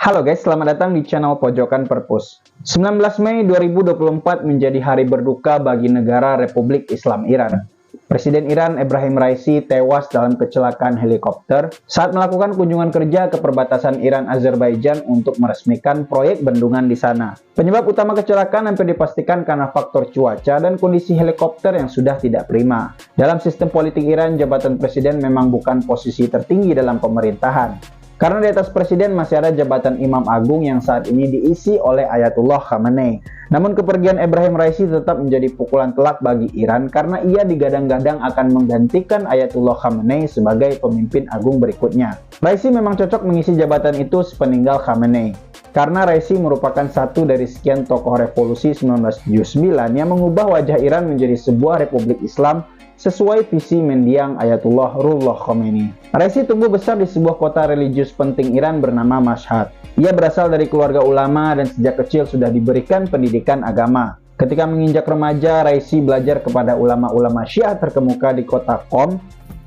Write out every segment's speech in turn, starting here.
Halo guys, selamat datang di channel Pojokan Perpus. 19 Mei 2024 menjadi hari berduka bagi negara Republik Islam Iran. Presiden Iran Ebrahim Raisi tewas dalam kecelakaan helikopter saat melakukan kunjungan kerja ke perbatasan Iran-Azerbaijan untuk meresmikan proyek bendungan di sana. Penyebab utama kecelakaan hampir dipastikan karena faktor cuaca dan kondisi helikopter yang sudah tidak prima. Dalam sistem politik Iran, jabatan presiden memang bukan posisi tertinggi dalam pemerintahan. Karena di atas presiden masih ada jabatan Imam Agung yang saat ini diisi oleh Ayatullah Khamenei. Namun kepergian Ebrahim Raisi tetap menjadi pukulan telak bagi Iran karena ia digadang-gadang akan menggantikan Ayatullah Khamenei sebagai pemimpin agung berikutnya. Raisi memang cocok mengisi jabatan itu sepeninggal Khamenei. Karena Raisi merupakan satu dari sekian tokoh revolusi 1979 yang mengubah wajah Iran menjadi sebuah republik Islam sesuai visi mendiang Ayatullah Ruhollah Khomeini. Raisi tumbuh besar di sebuah kota religius penting Iran bernama Mashhad. Ia berasal dari keluarga ulama dan sejak kecil sudah diberikan pendidikan agama. Ketika menginjak remaja, Raisi belajar kepada ulama-ulama Syiah terkemuka di kota Qom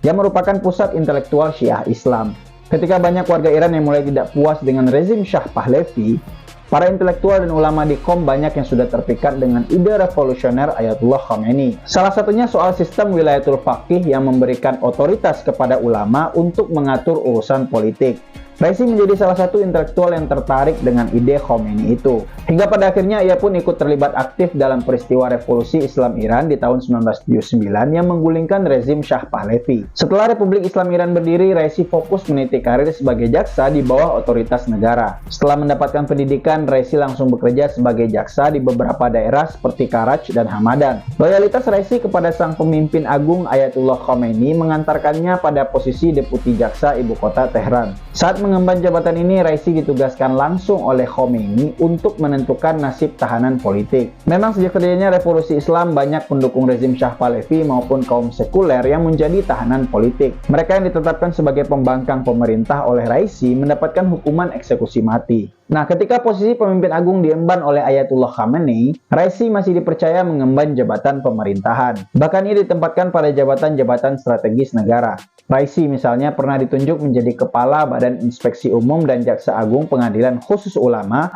yang merupakan pusat intelektual Syiah Islam. Ketika banyak warga Iran yang mulai tidak puas dengan rezim Shah Pahlavi, para intelektual dan ulama di Qom banyak yang sudah terpikat dengan ide revolusioner Ayatullah Khomeini. Salah satunya soal sistem wilayatul faqih yang memberikan otoritas kepada ulama untuk mengatur urusan politik. Raisi menjadi salah satu intelektual yang tertarik dengan ide Khomeini itu. Hingga pada akhirnya ia pun ikut terlibat aktif dalam peristiwa revolusi Islam Iran di tahun 1979 yang menggulingkan rezim Shah Pahlavi. Setelah Republik Islam Iran berdiri, Raisi fokus meniti karir sebagai jaksa di bawah otoritas negara. Setelah mendapatkan pendidikan, Raisi langsung bekerja sebagai jaksa di beberapa daerah seperti Karaj dan Hamadan. Loyalitas Raisi kepada sang pemimpin agung Ayatullah Khomeini mengantarkannya pada posisi deputi jaksa ibu kota Tehran. Saat mengemban jabatan ini, Raisi ditugaskan langsung oleh Khomeini untuk menentukan nasib tahanan politik. Memang sejak terjadinya revolusi Islam, banyak pendukung rezim Shah Pahlavi maupun kaum sekuler yang menjadi tahanan politik. Mereka yang ditetapkan sebagai pembangkang pemerintah oleh Raisi mendapatkan hukuman eksekusi mati. Nah, ketika posisi pemimpin agung diemban oleh Ayatullah Khamenei, Raisi masih dipercaya mengemban jabatan pemerintahan. Bahkan ia ditempatkan pada jabatan-jabatan strategis negara. Raisi misalnya pernah ditunjuk menjadi Kepala Badan Inspeksi Umum dan Jaksa Agung Pengadilan Khusus Ulama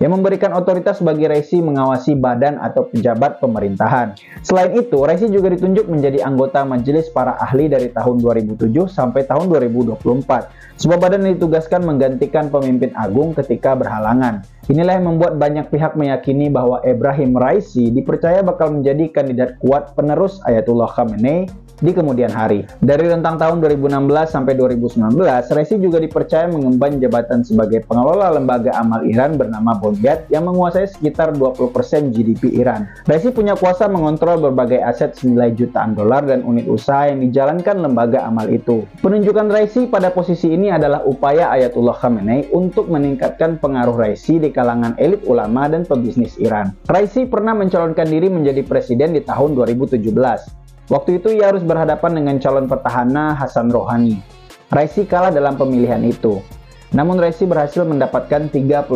yang memberikan otoritas bagi Raisi mengawasi badan atau pejabat pemerintahan. Selain itu, Raisi juga ditunjuk menjadi anggota Majelis Para Ahli dari tahun 2007 sampai tahun 2024. Sebuah badan yang ditugaskan menggantikan pemimpin agung ketika berhalangan. Inilah yang membuat banyak pihak meyakini bahwa Ebrahim Raisi dipercaya bakal menjadi kandidat kuat penerus Ayatullah Khamenei di kemudian hari. Dari rentang tahun 2016 sampai 2019, Raisi juga dipercaya mengemban jabatan sebagai pengelola lembaga amal Iran bernama Bonjat yang menguasai sekitar 20% GDP Iran. Raisi punya kuasa mengontrol berbagai aset senilai jutaan dolar dan unit usaha yang dijalankan lembaga amal itu. Penunjukan Raisi pada posisi ini adalah upaya Ayatullah Khamenei untuk meningkatkan pengaruh Raisi di kalangan elit ulama dan pebisnis Iran. Raisi pernah mencalonkan diri menjadi presiden di tahun 2017. Waktu itu ia harus berhadapan dengan calon petahana Hasan Rohani. Raisi kalah dalam pemilihan itu. Namun Raisi berhasil mendapatkan 38,5%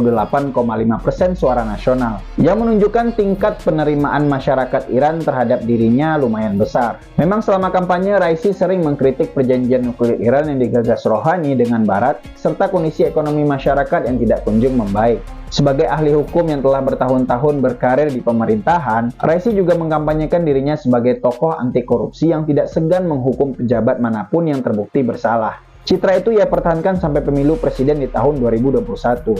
suara nasional, yang menunjukkan tingkat penerimaan masyarakat Iran terhadap dirinya lumayan besar. Memang selama kampanye, Raisi sering mengkritik perjanjian nuklir Iran yang digagas Rohani dengan Barat, serta kondisi ekonomi masyarakat yang tidak kunjung membaik. Sebagai ahli hukum yang telah bertahun-tahun berkarir di pemerintahan, Raisi juga mengkampanyekan dirinya sebagai tokoh anti korupsi yang tidak segan menghukum pejabat manapun yang terbukti bersalah. Citra itu ia pertahankan sampai pemilu presiden di tahun 2021.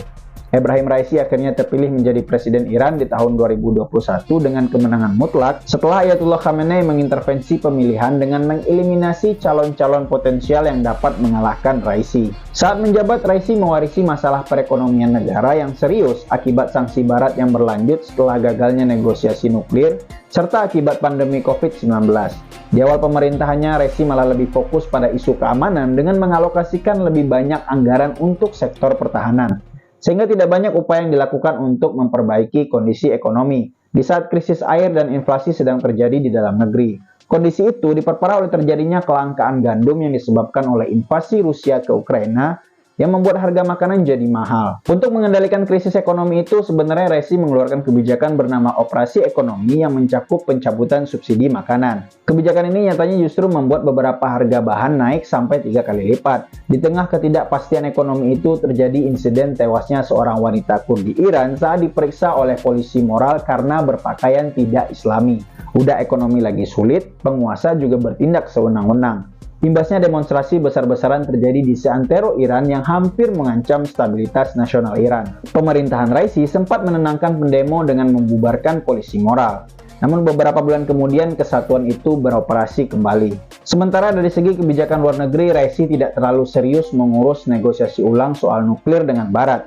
Ebrahim Raisi akhirnya terpilih menjadi presiden Iran di tahun 2021 dengan kemenangan mutlak setelah Ayatullah Khamenei mengintervensi pemilihan dengan mengeliminasi calon-calon potensial yang dapat mengalahkan Raisi. Saat menjabat, Raisi mewarisi masalah perekonomian negara yang serius akibat sanksi Barat yang berlanjut setelah gagalnya negosiasi nuklir serta akibat pandemi COVID-19. Di awal pemerintahannya, Raisi malah lebih fokus pada isu keamanan dengan mengalokasikan lebih banyak anggaran untuk sektor pertahanan. Sehingga tidak banyak upaya yang dilakukan untuk memperbaiki kondisi ekonomi di saat krisis air dan inflasi sedang terjadi di dalam negeri. Kondisi itu diperparah oleh terjadinya kelangkaan gandum yang disebabkan oleh invasi Rusia ke Ukraina yang membuat harga makanan jadi mahal. Untuk mengendalikan krisis ekonomi itu, sebenarnya Raisi mengeluarkan kebijakan bernama Operasi Ekonomi yang mencakup pencabutan subsidi makanan. Kebijakan ini nyatanya justru membuat beberapa harga bahan naik sampai 3 kali lipat. Di tengah ketidakpastian ekonomi itu, terjadi insiden tewasnya seorang wanita Kurdi Iran saat diperiksa oleh polisi moral karena berpakaian tidak islami. Udah ekonomi lagi sulit, penguasa juga bertindak sewenang-wenang. Imbasnya demonstrasi besar-besaran terjadi di seantero Iran yang hampir mengancam stabilitas nasional Iran. Pemerintahan Raisi sempat menenangkan pendemo dengan membubarkan polisi moral. Namun beberapa bulan kemudian kesatuan itu beroperasi kembali. Sementara dari segi kebijakan luar negeri, Raisi tidak terlalu serius mengurus negosiasi ulang soal nuklir dengan Barat.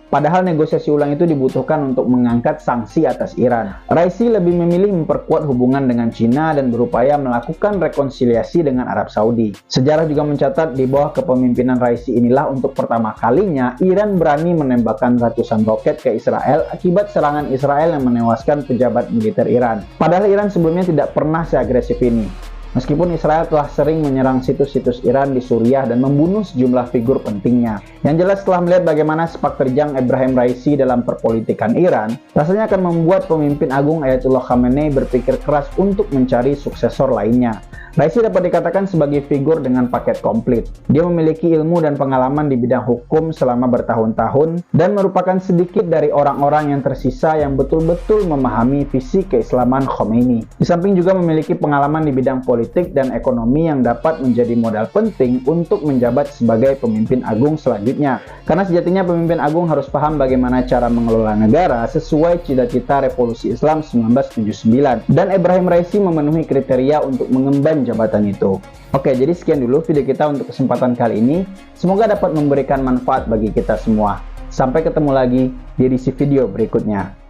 Padahal negosiasi ulang itu dibutuhkan untuk mengangkat sanksi atas Iran. Raisi lebih memilih memperkuat hubungan dengan Cina dan berupaya melakukan rekonsiliasi dengan Arab Saudi. Sejarah juga mencatat di bawah kepemimpinan Raisi inilah untuk pertama kalinya Iran berani menembakkan ratusan roket ke Israel akibat serangan Israel yang menewaskan pejabat militer Iran. Padahal Iran sebelumnya tidak pernah seagresif ini. Meskipun Israel telah sering menyerang situs-situs Iran di Suriah dan membunuh sejumlah figur pentingnya. Yang jelas setelah melihat bagaimana sepak terjang Ebrahim Raisi dalam perpolitikan Iran, rasanya akan membuat pemimpin agung Ayatollah Khamenei berpikir keras untuk mencari suksesor lainnya. Raisi dapat dikatakan sebagai figur dengan paket komplit. Dia memiliki ilmu dan pengalaman di bidang hukum selama bertahun-tahun dan merupakan sedikit dari orang-orang yang tersisa yang betul-betul memahami visi keislaman Khomeini. Di samping juga memiliki pengalaman di bidang politik dan ekonomi yang dapat menjadi modal penting untuk menjabat sebagai pemimpin agung selanjutnya. Karena sejatinya pemimpin agung harus paham bagaimana cara mengelola negara sesuai cita-cita Revolusi Islam 1979. Dan Ebrahim Raisi memenuhi kriteria untuk mengemban jabatan itu. Oke, jadi sekian dulu video kita untuk kesempatan kali ini. Semoga dapat memberikan manfaat bagi kita semua. Sampai ketemu lagi di edisi video berikutnya.